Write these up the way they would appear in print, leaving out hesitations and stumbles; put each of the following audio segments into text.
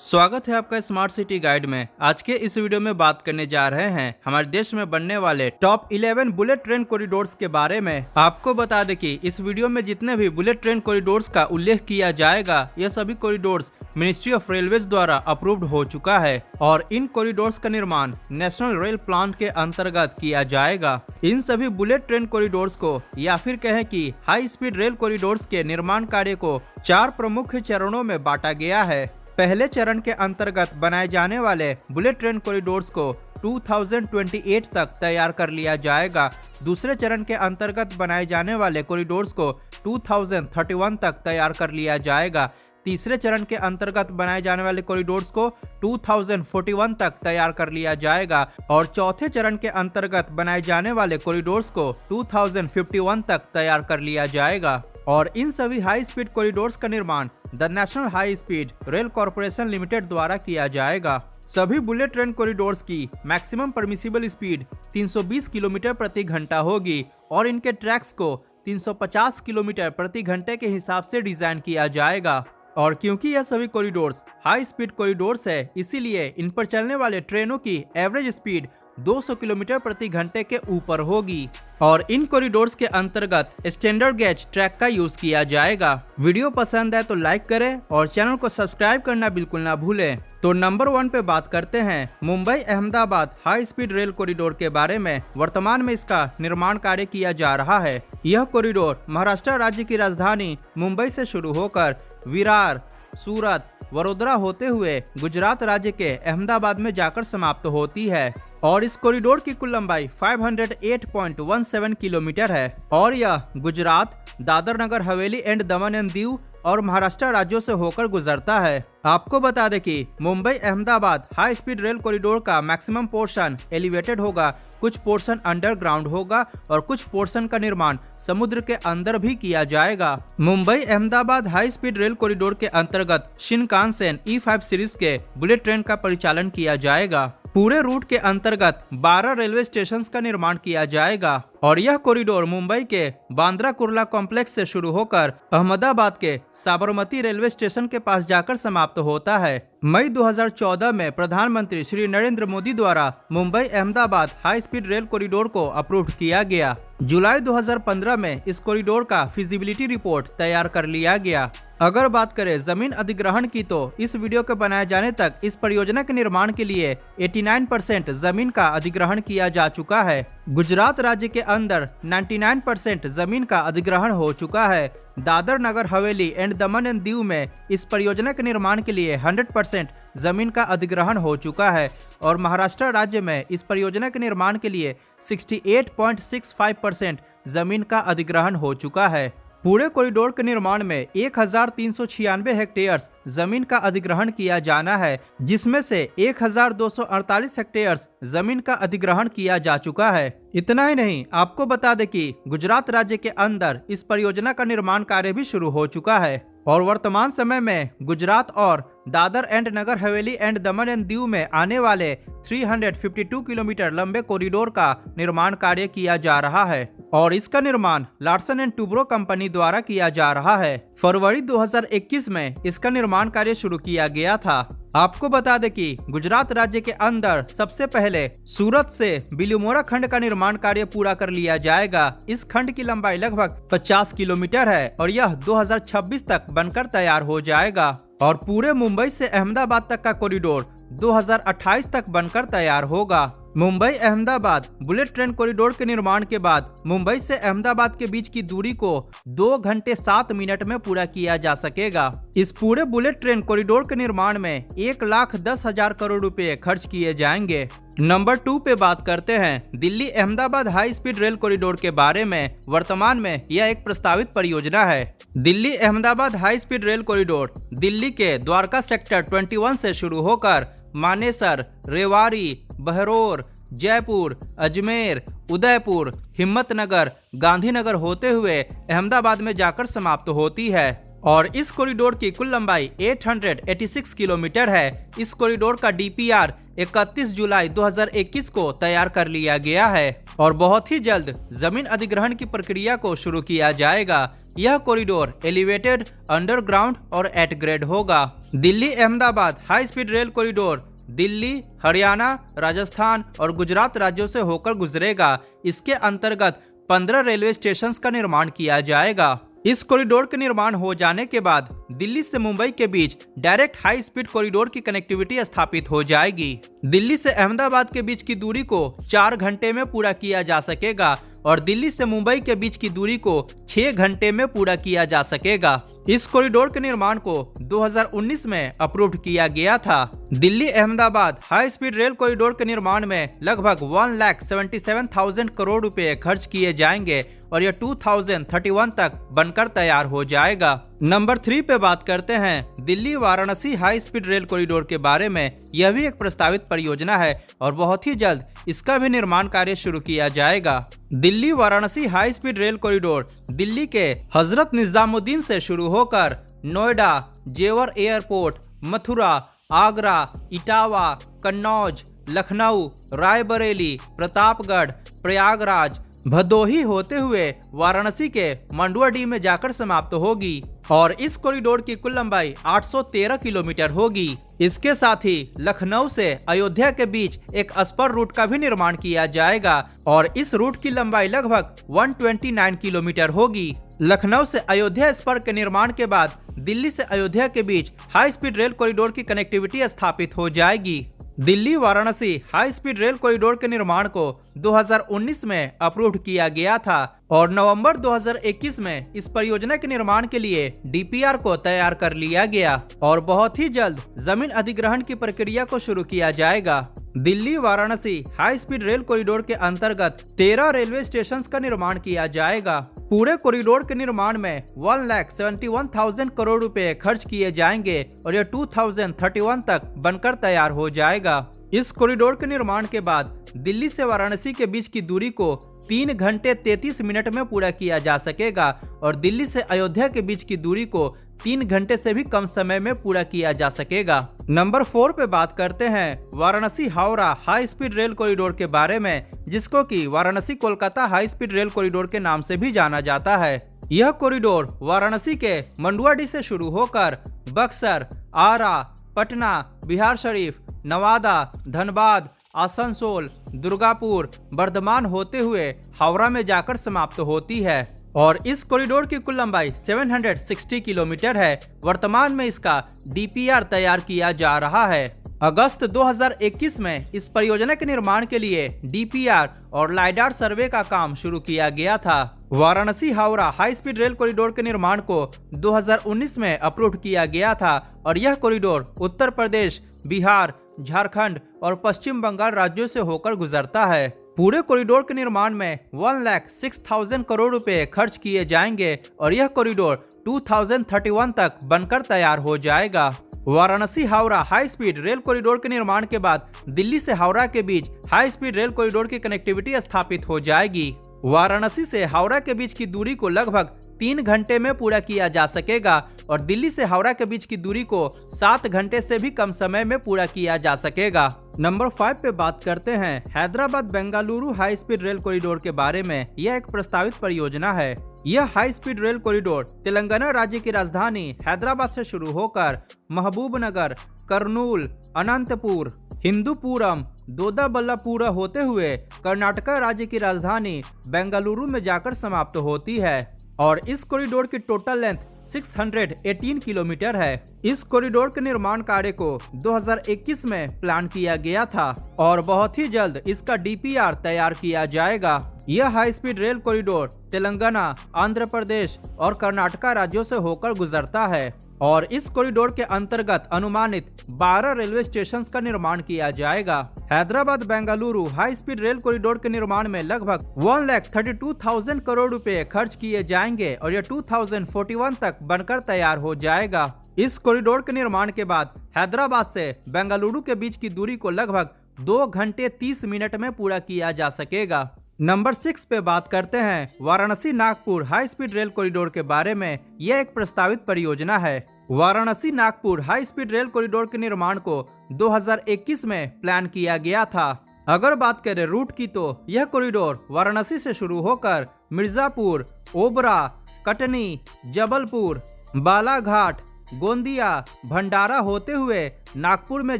स्वागत है आपका स्मार्ट सिटी गाइड में। आज के इस वीडियो में बात करने जा रहे हैं हमारे देश में बनने वाले टॉप 11 बुलेट ट्रेन कॉरिडोर्स के बारे में। आपको बता दें कि इस वीडियो में जितने भी बुलेट ट्रेन कॉरिडोर्स का उल्लेख किया जाएगा, यह सभी कॉरिडोर्स मिनिस्ट्री ऑफ रेलवेज द्वारा अप्रूव्ड हो चुका है और इन कॉरिडोर्स का निर्माण नेशनल रेल प्लान के अंतर्गत किया जाएगा। इन सभी बुलेट ट्रेन कॉरिडोर्स को या फिर कहें कि हाई स्पीड रेल कॉरिडोर्स के निर्माण कार्य को 4 प्रमुख चरणों में बांटा गया है। पहले चरण के अंतर्गत बनाए जाने वाले बुलेट ट्रेन कॉरिडोर्स को 2028 तक तैयार कर लिया जाएगा। दूसरे चरण के अंतर्गत बनाए जाने वाले कॉरिडोर्स को 2031 तक तैयार कर लिया जाएगा। तीसरे चरण के अंतर्गत बनाए जाने वाले कॉरिडोर्स को 2041 तक तैयार कर लिया जाएगा और चौथे चरण के अंतर्गत बनाए जाने वाले कॉरिडोर्स को 2051 तक तैयार कर लिया जाएगा। और इन सभी हाई स्पीड कॉरिडोर्स का निर्माण the national high speed rail corporation limited द्वारा किया जाएगा। सभी बुलेट ट्रेन कॉरिडोर्स की मैक्सिमम परमिसिबल स्पीड 320 किलोमीटर प्रति घंटा होगी और इनके ट्रैक्स को 350 किलोमीटर प्रति घंटे के हिसाब से डिजाइन किया जाएगा। और क्योंकि यह सभी कॉरिडोर्स हाई स्पीड कॉरिडोर्स है, इसीलिए इन पर चलने वाले ट्रेनों की एवरेज स्पीड 200 किलोमीटर प्रति घंटे के ऊपर होगी और इन कॉरिडोर्स के अंतर्गत स्टैंडर्ड गेज ट्रैक का यूज किया जाएगा। वीडियो पसंद है तो लाइक करें और चैनल को सब्सक्राइब करना बिल्कुल ना भूलें। तो नंबर 1 पे बात करते हैं Mumbai Ahmedabad high speed rail corridor के बारे में। वर्तमान में इसका निर्माण कार्य किया जा रहा है। यह कॉरिडोर महाराष्ट्र राज्य की राजधानी मुंबई से शुरू होकर विरार, सूरत, वडोदरा होते हुए गुजरात राज्य के अहमदाबाद में जाकर समाप्त होती है और इस कॉरिडोर की कुल लंबाई 508.17 किलोमीटर है और यह Gujarat, Dadar Nagar Haveli and Daman and Diu और महाराष्ट्र राज्यों से होकर गुजरता है। आपको बता दें कि Mumbai Ahmedabad high speed rail corridor का मैक्सिमम पोर्शन एलिवेटेड होगा, कुछ पोर्शन अंडरग्राउंड होगा और कुछ पोर्शन का निर्माण समुद्र के अंदर भी किया जाएगा। Mumbai Ahmedabad high speed rail corridor के अंतर्गत शिनकानसेन E5 सीरीज के बुलेट ट्रेन का परिचालन किया जाएगा। पूरे रूट के अंतर्गत 12 रेलवे स्टेशंस का निर्माण किया जाएगा और यह कॉरिडोर मुंबई के बांद्रा कुर्ला कॉम्प्लेक्स से शुरू होकर अहमदाबाद के साबरमती रेलवे स्टेशन के पास जाकर समाप्त होता है। मई 2014 में प्रधानमंत्री श्री नरेंद्र मोदी द्वारा Mumbai Ahmedabad high speed rail corridor को अप्रूव किया गया। जुलाई 2015 में इस कॉरिडोर का फिजिबिलिटी रिपोर्ट तैयार कर लिया गया। अगर बात करें जमीन अधिग्रहण की, तो इस वीडियो के बनाए जाने तक इस परियोजना के निर्माण के लिए 89% जमीन का अधिग्रहण किया जा चुका है। गुजरात राज्य के अंदर 99% जमीन का अधिग्रहण हो चुका है। Dadar Nagar Haveli and Daman and Diu में इस परियोजना के निर्माण के लिए 100% जमीन का अधिग्रहण हो चुका है और महाराष्ट्र राज्य में इस परियोजना के निर्माण के लिए 68.65% जमीन का अधिग्रहण हो चुका है। पूरे कॉरिडोर के निर्माण में 1396 हेक्टेयर्स जमीन का अधिग्रहण किया जाना है, जिसमें से 1248 हेक्टेयर्स जमीन का अधिग्रहण किया जा चुका है। इतना ही नहीं, आपको बता दें कि गुजरात राज्य के अंदर इस परियोजना का निर्माण कार्य भी शुरू हो चुका है और वर्तमान समय में गुजरात और Dadar and Nagar Haveli and Daman and Diu में आने वाले 352 किलोमीटर लंबे कॉरिडोर का निर्माण कार्य किया जा रहा है और इसका निर्माण लार्सन एंड टुब्रो कंपनी द्वारा किया जा रहा है। फरवरी 2021 में इसका निर्माण कार्य शुरू किया गया था। आपको बता दें कि गुजरात राज्य के अंदर सबसे पहले सूरत से बिलीमोरा खंड का निर्माण कार्य पूरा कर लिया जाएगा। इस खंड की लंबाई लगभग 50 किलोमीटर है और यह 2026 तक बनकर तैयार हो जाएगा और पूरे मुंबई से अहमदाबाद तक का कॉरिडोर 2028 तक बनकर तैयार होगा। Mumbai Ahmedabad bullet train corridor के निर्माण के बाद मुंबई से अहमदाबाद के बीच की दूरी को 2 घंटे 7 मिनट में पूरा किया जा सकेगा। इस पूरे बुलेट ट्रेन कॉरिडोर के निर्माण में 1,10,000 करोड़ रुपए खर्च किए जाएंगे। नंबर 2 पे बात करते हैं Delhi Ahmedabad high speed rail corridor के बारे में। वर्तमान में यह एक प्रस्तावित परियोजना है। Delhi Ahmedabad high speed rail corridor Delhi के द्वारका सेक्टर 21 से शुरू होकर मानेसर, रेवाड़ी, बहरौर, जयपुर, अजमेर, उदयपुर, हिम्मतनगर, गांधीनगर होते हुए अहमदाबाद में जाकर समाप्त होती है और इस कॉरिडोर की कुल लंबाई 886 किलोमीटर है। इस कॉरिडोर का डीपीआर 31 जुलाई 2021 को तैयार कर लिया गया है और बहुत ही जल्द जमीन अधिग्रहण की प्रक्रिया को शुरू किया जाएगा। यह कॉरिडोर एलिवेटेड, अंडरग्राउंड और एट ग्रेड होगा। Delhi Ahmedabad high speed rail corridor Delhi, Haryana, Rajasthan और गुजरात राज्यों से होकर गुजरेगा। इसके अंतर्गत 15 रेलवे स्टेशन का निर्माण किया जाएगा। इस कॉरिडोर के निर्माण हो जाने के बाद दिल्ली से मुंबई के बीच डायरेक्ट हाई स्पीड कॉरिडोर की कनेक्टिविटी स्थापित हो जाएगी। दिल्ली से अहमदाबाद के बीच की दूरी को 4 घंटे में पूरा किया जा सकेगा और दिल्ली से मुंबई के बीच की दूरी को 6 घंटे में पूरा किया जा सकेगा। इस कॉरिडोर के निर्माण को 2019 में अप्रूव्ड किया गया था। Delhi Ahmedabad high speed rail corridor के निर्माण में लगभग 1,77,000 करोड़ रुपए खर्च किए जाएंगे और यह 2031 तक बनकर तैयार हो जाएगा। नंबर 3 पे बात करते हैं Delhi Varanasi high speed rail corridor के बारे में। यह भी एक प्रस्तावित परियोजना है और बहुत ही जल्द इसका भी निर्माण कार्य शुरू किया जाएगा। Delhi Varanasi high speed rail corridor Delhi के हजरत निजामुद्दीन से शुरू होकर नोएडा, जेवर एयरपोर्ट, मथुरा, आगरा, इटावा, कन्नौज, लखनऊ, रायबरेली, प्रतापगढ़, प्रयागराज, भदोही होते हुए वाराणसी के मंडुआडीह में जाकर समाप्त होगी और इस कॉरिडोर की कुल लंबाई 813 किलोमीटर होगी। इसके साथ ही लखनऊ से अयोध्या के बीच एक स्पर रूट का भी निर्माण किया जाएगा और इस रूट की लंबाई लगभग 129 किलोमीटर होगी। लखनऊ से अयोध्या स्पर के निर्माण के बाद दिल्ली से अयोध्या के बीच हाई स्पीड रेल कॉरिडोर की कनेक्टिविटी स्थापित हो जाएगी। Delhi Varanasi high speed rail corridor के निर्माण को 2019 में अप्रूव्ड किया गया था और नवंबर 2021 में इस परियोजना के निर्माण के लिए डीपीआर को तैयार कर लिया गया और बहुत ही जल्द जमीन अधिग्रहण की प्रक्रिया को शुरू किया जाएगा। Delhi Varanasi high speed rail corridor के अंतर्गत 13 रेलवे स्टेशन का निर्माण किया जाएगा। पूरे कॉरिडोर के निर्माण में 1,71,000 करोड़ रुपए खर्च किए जाएंगे और यह 2031 तक बनकर तैयार हो जाएगा। इस कॉरिडोर के निर्माण के बाद दिल्ली से वाराणसी के बीच की दूरी को 3 घंटे 33 मिनट में पूरा किया जा सकेगा और दिल्ली से अयोध्या के बीच की दूरी को 3 घंटे से भी कम समय में पूरा किया जा सकेगा। नंबर 4 पे बात करते हैं Varanasi Howrah high speed rail corridor के बारे में, जिसको कि Varanasi Kolkata high speed rail corridor के नाम से भी जाना जाता है। यह कॉरिडोर वाराणसी के मंडुआडीह से शुरू होकर बक्सर, आरा, पटना, बिहार शरीफ, नवादा, धनबाद, आसनसोल, दुर्गापुर, बर्धमान होते हुए हावड़ा में जाकर समाप्त होती है और इस कॉरिडोर की कुल लंबाई 760 किलोमीटर है। वर्तमान में इसका डीपीआर तैयार किया जा रहा है। अगस्त 2021 में इस परियोजना के निर्माण के लिए डीपीआर और लाइडार सर्वे का काम शुरू किया गया था। Varanasi Howrah high speed rail corridor के निर्माण को 2019 में अप्रूव किया गया था और यह कॉरिडोर उत्तर प्रदेश, बिहार, झारखंड और पश्चिम बंगाल राज्यों से होकर गुजरता है। पूरे कॉरिडोर के निर्माण में 1,06,000 करोड़ रुपए खर्च किए जाएंगे और यह कॉरिडोर 2031 तक बनकर तैयार हो जाएगा। Varanasi Howrah high speed rail corridor के निर्माण के बाद दिल्ली से हावड़ा के बीच हाई स्पीड रेल कॉरिडोर की कनेक्टिविटी स्थापित हो जाएगी। वाराणसी से हावड़ा के बीच की दूरी को लगभग 3 घंटे में पूरा किया जा सकेगा और दिल्ली से हावड़ा के बीच की दूरी को 7 घंटे से भी कम समय में पूरा किया जा सकेगा। नंबर 5 पे बात करते हैं Hyderabad Bengaluru high speed rail corridor के बारे में। यह एक प्रस्तावित परियोजना है। यह high speed rail corridor Telangana राज्य की राजधानी हैदराबाद से शुरू होकर महबूबनगर, कर्नूल, अनंतपुर, हिंदूपुरम, दोदाबल्लापुरा होते हुए कर्नाटका राज्य की राजधानी बेंगलुरु में जाकर समाप्त होती है और इस कॉरिडोर की टोटल लेंथ 618 किलोमीटर है। इस कॉरिडोर के निर्माण कार्य को 2021 में प्लान किया गया था और बहुत ही जल्द इसका डीपीआर तैयार किया जाएगा। यह high speed rail corridor Telangana, Andhra Pradesh और कर्नाटका राज्यों से होकर गुजरता है और इस कॉरिडोर के अंतर्गत अनुमानित 12 रेलवे स्टेशन का निर्माण किया जाएगा। Hyderabad Bengaluru high speed rail corridor के निर्माण में लगभग 1,32,000 करोड़ रुपए खर्च किए जाएंगे और यह 2041 तक बनकर तैयार हो जाएगा। इस कॉरिडोर के निर्माण के बाद हैदराबाद से बेंगलुरु के बीच की दूरी को लगभग 2 घंटे 30 मिनट में पूरा किया जा सकेगा। नंबर 6 पे बात करते हैं Varanasi Nagpur high speed rail corridor के बारे में। यह एक प्रस्तावित परियोजना है। Varanasi Nagpur high speed rail corridor के निर्माण को 2021 में प्लान किया गया था। अगर बात करें रूट की तो यह कॉरिडोर वाराणसी से शुरू होकर मिर्जापुर, ओबरा, कटनी, जबलपुर, बालाघाट, गोंदिया, भंडारा होते हुए नागपुर में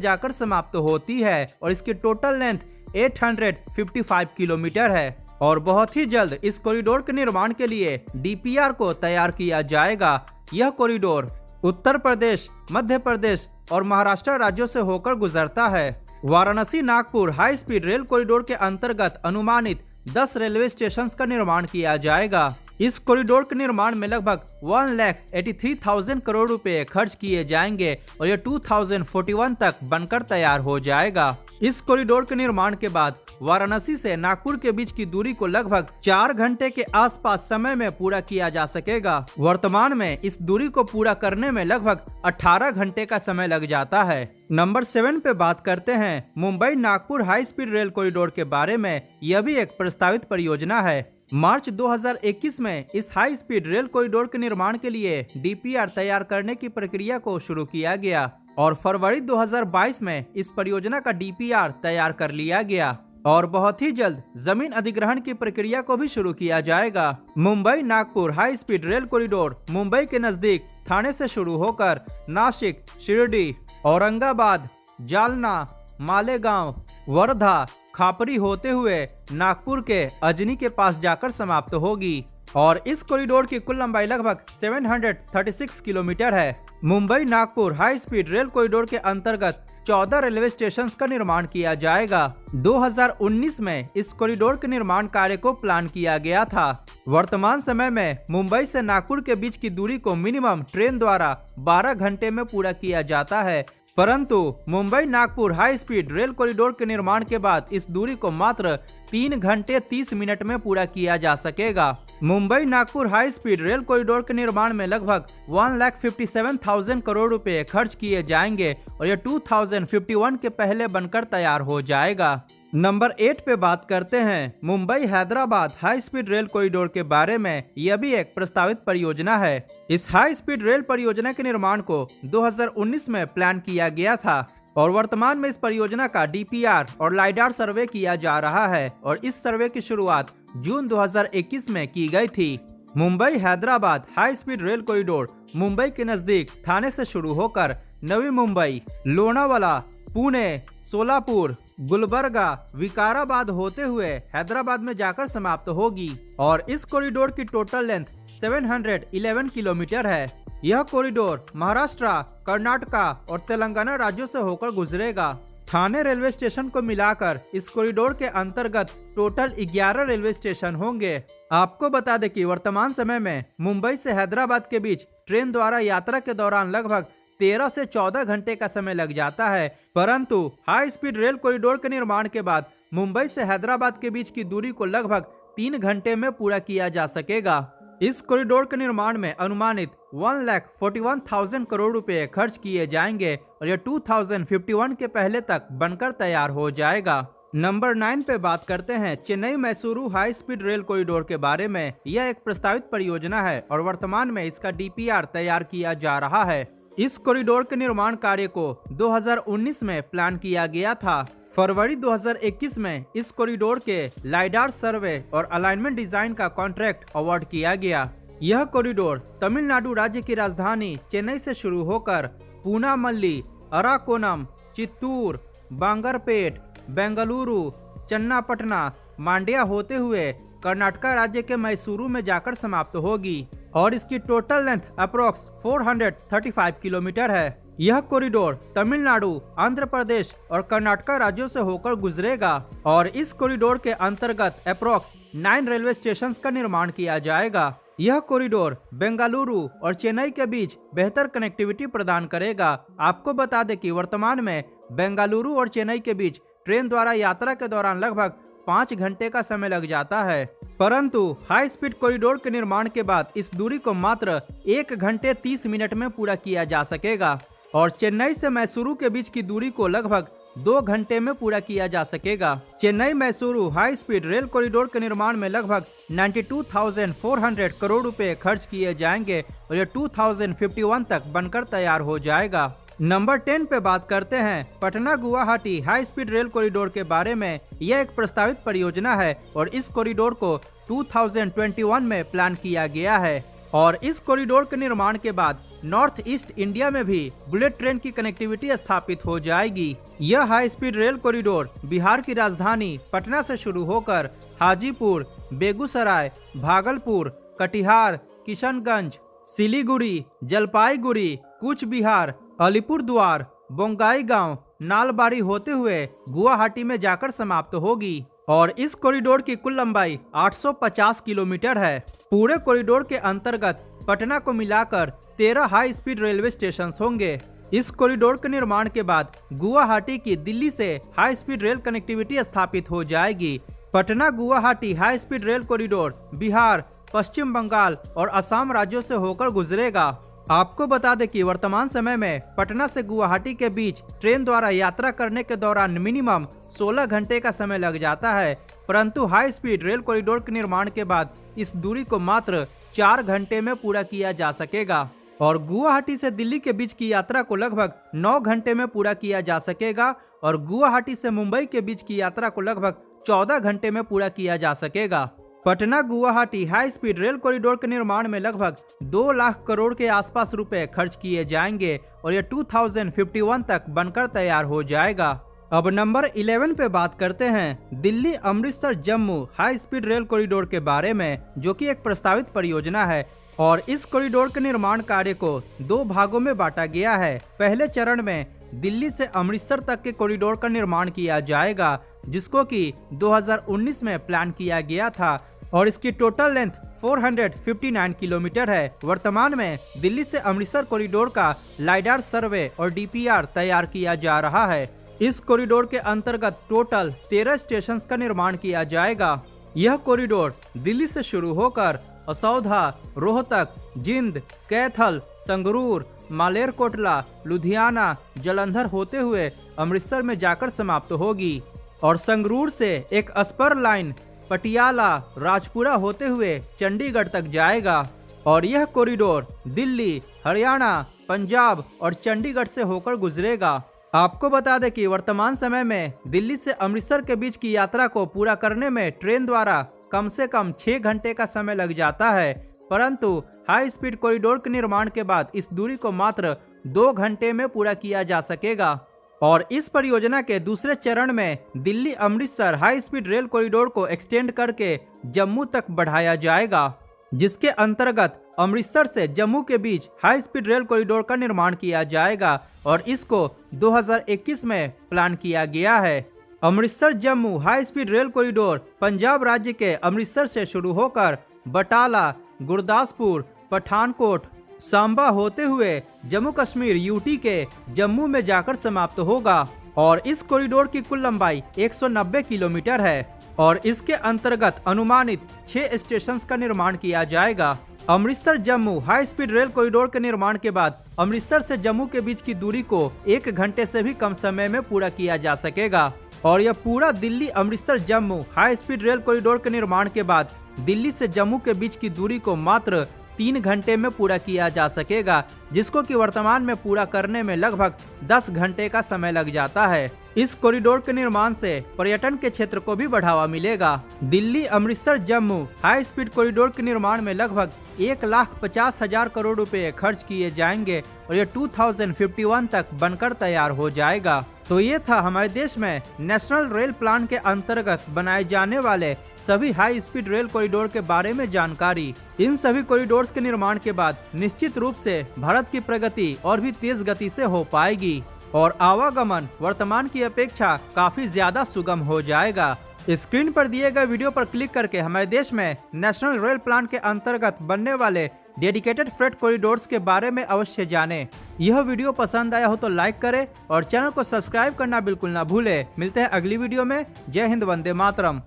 जाकर समाप्त होती है और इसकी टोटल लेंथ 855 किलोमीटर है और बहुत ही जल्द इस कॉरिडोर के निर्माण के लिए डीपीआर को तैयार किया जाएगा। यह कॉरिडोर उत्तर प्रदेश, मध्य प्रदेश और महाराष्ट्र राज्यों से होकर गुजरता है। Varanasi Nagpur high speed rail corridor के अंतर्गत अनुमानित 10 रेलवे स्टेशन का निर्माण किया जाएगा। इस कॉरिडोर के निर्माण में लगभग 1,83,000 करोड़ रुपए खर्च किए जाएंगे और यह 2041 तक बनकर तैयार हो जाएगा। इस कॉरिडोर के निर्माण के बाद वाराणसी से नागपुर के बीच की दूरी को लगभग 4 घंटे के आसपास समय में पूरा किया जा सकेगा। वर्तमान में इस दूरी को पूरा करने में लगभग 18 घंटे का समय लग जाता है। नंबर 7 पे बात करते हैं Mumbai Nagpur high speed rail corridor के बारे में। यह भी एक प्रस्तावित परियोजना है। मार्च 2021 में इस हाई स्पीड रेल कॉरिडोर के निर्माण के लिए डीपीआर तैयार करने की प्रक्रिया को शुरू किया गया और फरवरी 2022 में इस परियोजना का डीपीआर तैयार कर लिया गया और बहुत ही जल्द जमीन अधिग्रहण की प्रक्रिया को भी शुरू किया जाएगा। Mumbai Nagpur high speed rail corridor Mumbai के नजदीक थाने से शुरू होकर नासिक, शिरडी, औरंगाबाद, जालना, मालेगांव, वर्धा, खापरी होते हुए नागपुर के अजनी के पास जाकर समाप्त होगी और इस कॉरिडोर की कुल लंबाई लगभग 736 किलोमीटर है। Mumbai Nagpur high speed rail corridor के अंतर्गत 14 रेलवे स्टेशन का निर्माण किया जाएगा। 2019 में इस कॉरिडोर के निर्माण कार्य को प्लान किया गया था। वर्तमान समय में मुंबई से नागपुर के बीच की दूरी को मिनिमम ट्रेन द्वारा 12 घंटे में पूरा किया जाता है, परंतु Mumbai Nagpur high speed rail corridor के निर्माण के बाद इस दूरी को मात्र 3 घंटे 30 मिनट में पूरा किया जा सकेगा। Mumbai Nagpur high speed rail corridor के निर्माण में लगभग 1,57,000 करोड़ रुपए खर्च किए जाएंगे और यह 2051 के पहले बनकर तैयार हो जाएगा। नंबर 8 पे बात करते हैं Mumbai Hyderabad high speed rail corridor के बारे में। यह भी एक प्रस्तावित परियोजना है। इस हाई स्पीड रेल परियोजना के निर्माण को 2019 में प्लान किया गया था और वर्तमान में इस परियोजना का डीपीआर और लाइडार सर्वे किया जा रहा है और इस सर्वे की शुरुआत जून 2021 में की गई थी। Mumbai Hyderabad high speed rail corridor Mumbai के नजदीक थाने से शुरू होकर नवी मुंबई, लोनावाला, पुणे, सोलापुर, गुलबर्गा, विकाराबाद होते हुए हैदराबाद में जाकर समाप्त होगी और इस कॉरिडोर की टोटल लेंथ 711 किलोमीटर है। यह कॉरिडोर महाराष्ट्र, कर्नाटका और तेलंगाना राज्यों से होकर गुजरेगा। थाने रेलवे स्टेशन को मिलाकर इस कॉरिडोर के अंतर्गत टोटल 11 रेलवे स्टेशन होंगे। आपको बता दें कि वर्तमान समय में मुंबई से हैदराबाद के बीच ट्रेन द्वारा यात्रा के दौरान लगभग 13 से 14 घंटे का समय लग जाता है, परंतु हाई स्पीड रेल कॉरिडोर के निर्माण के बाद मुंबई से हैदराबाद के बीच की दूरी को लगभग 3 घंटे में पूरा किया जा सकेगा। इस कॉरिडोर के निर्माण में अनुमानित 1,41,000 करोड़ रुपए खर्च किए जाएंगे और यह 2051 के पहले तक बनकर तैयार हो जाएगा। नंबर 9 पे बात करते हैं Chennai Mysuru high speed rail corridor के बारे में। यह एक प्रस्तावित परियोजना है और वर्तमान में इसका डीपीआर तैयार किया जा रहा है। इस कॉरिडोर के निर्माण कार्य को 2019 में प्लान किया गया था। फरवरी 2021 में इस कॉरिडोर के लाइडार सर्वे और अलाइनमेंट डिजाइन का कॉन्ट्रैक्ट अवार्ड किया गया। यह कॉरिडोर तमिलनाडु राज्य की राजधानी चेन्नई से शुरू होकर पूनामल्ली, अराकोनम, चित्तूर, बांगरपेट, बेंगलुरु, चन्नापटना, मांड्या होते हुए कर्नाटका राज्य के मैसूरू में जाकर समाप्त होगी और इसकी टोटल लेंथ अप्रोक्स 435 किलोमीटर है। यह कॉरिडोर तमिलनाडु, आंध्र प्रदेश और कर्नाटका राज्यों से होकर गुजरेगा और इस कॉरिडोर के अंतर्गत अप्रोक्स 9 रेलवे स्टेशन का निर्माण किया जाएगा। यह कॉरिडोर बेंगलुरु और चेन्नई के बीच बेहतर कनेक्टिविटी प्रदान करेगा। आपको बता दें कि वर्तमान में बेंगलुरु और चेन्नई के बीच ट्रेन द्वारा यात्रा के दौरान लगभग 5 घंटे का समय लग जाता है, परंतु हाई स्पीड कॉरिडोर के निर्माण के बाद इस दूरी को मात्र 1 घंटे 30 मिनट में पूरा किया जा सकेगा और चेन्नई से मैसूरू के बीच की दूरी को लगभग 2 घंटे में पूरा किया जा सकेगा। Chennai Mysuru high speed rail corridor के निर्माण में लगभग 92,400 करोड़ रुपए खर्च किए जाएंगे और यह 2051 तक बनकर तैयार हो जाएगा। नंबर 10 पे बात करते हैं Patna Guwahati high speed rail corridor के बारे में। यह एक प्रस्तावित परियोजना है और इस कॉरिडोर को 2021 में प्लान किया गया है और इस कॉरिडोर के निर्माण के बाद नॉर्थ ईस्ट इंडिया में भी बुलेट ट्रेन की कनेक्टिविटी स्थापित हो जाएगी। यह high speed rail corridor Bihar की राजधानी पटना से शुरू होकर हाजीपुर, बेगूसराय, भागलपुर, कटिहार, किशनगंज, सिलीगुड़ी, जलपाईगुड़ी, कूच बिहार, अलीपुरद्वार, बोंगाईगांव, नालबाड़ी होते हुए गुवाहाटी में जाकर समाप्त होगी और इस कॉरिडोर की कुल लंबाई 850 किलोमीटर है। पूरे कॉरिडोर के अंतर्गत पटना को मिलाकर 13 हाई स्पीड रेलवे स्टेशन होंगे। इस कॉरिडोर के निर्माण के बाद गुवाहाटी की दिल्ली से हाई स्पीड रेल कनेक्टिविटी स्थापित हो जाएगी। Patna Guwahati high speed rail corridor Bihar, Paschim Bengal और असम राज्यों से होकर गुजरेगा। आपको बता दें कि वर्तमान समय में पटना से गुवाहाटी के बीच ट्रेन द्वारा यात्रा करने के दौरान मिनिमम 16 घंटे का समय लग जाता है, परंतु हाई स्पीड रेल कॉरिडोर के निर्माण के बाद इस दूरी को मात्र 4 घंटे में पूरा किया जा सकेगा और गुवाहाटी से दिल्ली के बीच की यात्रा को लगभग 9 घंटे में पूरा किया जा सकेगा और गुवाहाटी से मुंबई के बीच की यात्रा को लगभग 14 घंटे में पूरा किया जा सकेगा। Patna Guwahati high speed rail corridor के निर्माण में लगभग 2 लाख करोड़ के आसपास रुपए खर्च किए जाएंगे और यह 2051 तक बनकर तैयार हो जाएगा। अब नंबर 11 पे बात करते हैं Delhi Amritsar Jammu high speed rail corridor के बारे में, जो कि एक प्रस्तावित परियोजना है और इस कॉरिडोर के निर्माण कार्य को 2 भागों में बांटा गया है। पहले चरण में दिल्ली से अमृतसर तक के कॉरिडोर का निर्माण किया जाएगा, जिसको कि 2019 में प्लान किया गया था और इसकी टोटल लेंथ 459 किलोमीटर है। वर्तमान में दिल्ली से अमृतसर कॉरिडोर का लाइडार सर्वे और डीपीआर तैयार किया जा रहा है। इस कॉरिडोर के अंतर्गत टोटल 13 स्टेशन का निर्माण किया जाएगा। यह कॉरिडोर दिल्ली से शुरू होकर असौधा, रोहतक, जिंद, कैथल, संगरूर, मालेरकोटला, लुधियाना, जालंधर होते हुए अमृतसर में जाकर समाप्त होगी और संगरूर से एक स्पर लाइन पटियाला, राजपुरा होते हुए चंडीगढ़ तक जाएगा और यह कॉरिडोर दिल्ली, हरियाणा, पंजाब और चंडीगढ़ से होकर गुजरेगा। आपको बता दें कि वर्तमान समय में दिल्ली से अमृतसर के बीच की यात्रा को पूरा करने में ट्रेन द्वारा कम से कम 6 घंटे का समय लग जाता है, परंतु हाई स्पीड कॉरिडोर के निर्माण के बाद इस दूरी को मात्र 2 घंटे में पूरा किया जा सकेगा और इस परियोजना के दूसरे चरण में Delhi Amritsar high speed rail corridor को एक्सटेंड करके जम्मू तक बढ़ाया जाएगा, जिसके अंतर्गत अमृतसर से जम्मू के बीच हाई स्पीड रेल कॉरिडोर का निर्माण किया जाएगा और इसको 2021 में प्लान किया गया है। Amritsar Jammu high speed rail corridor Punjab राज्य के अमृतसर से शुरू होकर बटाला, गुरदासपुर, पठानकोट, सांबा होते हुए जम्मू कश्मीर यूटी के जम्मू में जाकर समाप्त होगा और इस कॉरिडोर की कुल लंबाई 190 किलोमीटर है और इसके अंतर्गत अनुमानित 6 स्टेशन का निर्माण किया जाएगा। Amritsar Jammu high speed rail corridor के निर्माण के बाद अमृतसर से जम्मू के बीच की दूरी को 1 घंटे से भी कम समय में पूरा किया जा सकेगा और यह पूरा Delhi Amritsar Jammu high speed rail corridor के निर्माण के बाद दिल्ली से जम्मू के बीच की दूरी को मात्र 3 घंटे में पूरा किया जा सकेगा, जिसको कि वर्तमान में पूरा करने में लगभग 10 घंटे का समय लग जाता है। इस कॉरिडोर के निर्माण से पर्यटन के क्षेत्र को भी बढ़ावा मिलेगा। Delhi Amritsar Jammu high speed corridor के निर्माण में लगभग 1,50,000 करोड़ रुपए खर्च किए जाएंगे और यह 2051 तक बनकर तैयार हो जाएगा। तो ये था हमारे देश में नेशनल रेल प्लान के अंतर्गत बनाए जाने वाले सभी हाई स्पीड रेल कॉरिडोर के बारे में जानकारी। इन सभी कॉरिडोर्स के निर्माण के बाद निश्चित रूप से भारत की प्रगति और भी तेज गति से हो पाएगी और आवागमन वर्तमान की अपेक्षा काफी ज्यादा सुगम हो जाएगा। स्क्रीन पर दिए गए वीडियो पर क्लिक करके हमारे देश में नेशनल रेल प्लान के अंतर्गत बनने वाले डेडिकेटेड फ्रेट कॉरिडोर्स के बारे में अवश्य जानें। यह वीडियो पसंद आया हो तो लाइक करें और चैनल को सब्सक्राइब करना बिल्कुल ना भूलें। मिलते हैं अगली वीडियो में। जय हिंद, वंदे मातरम।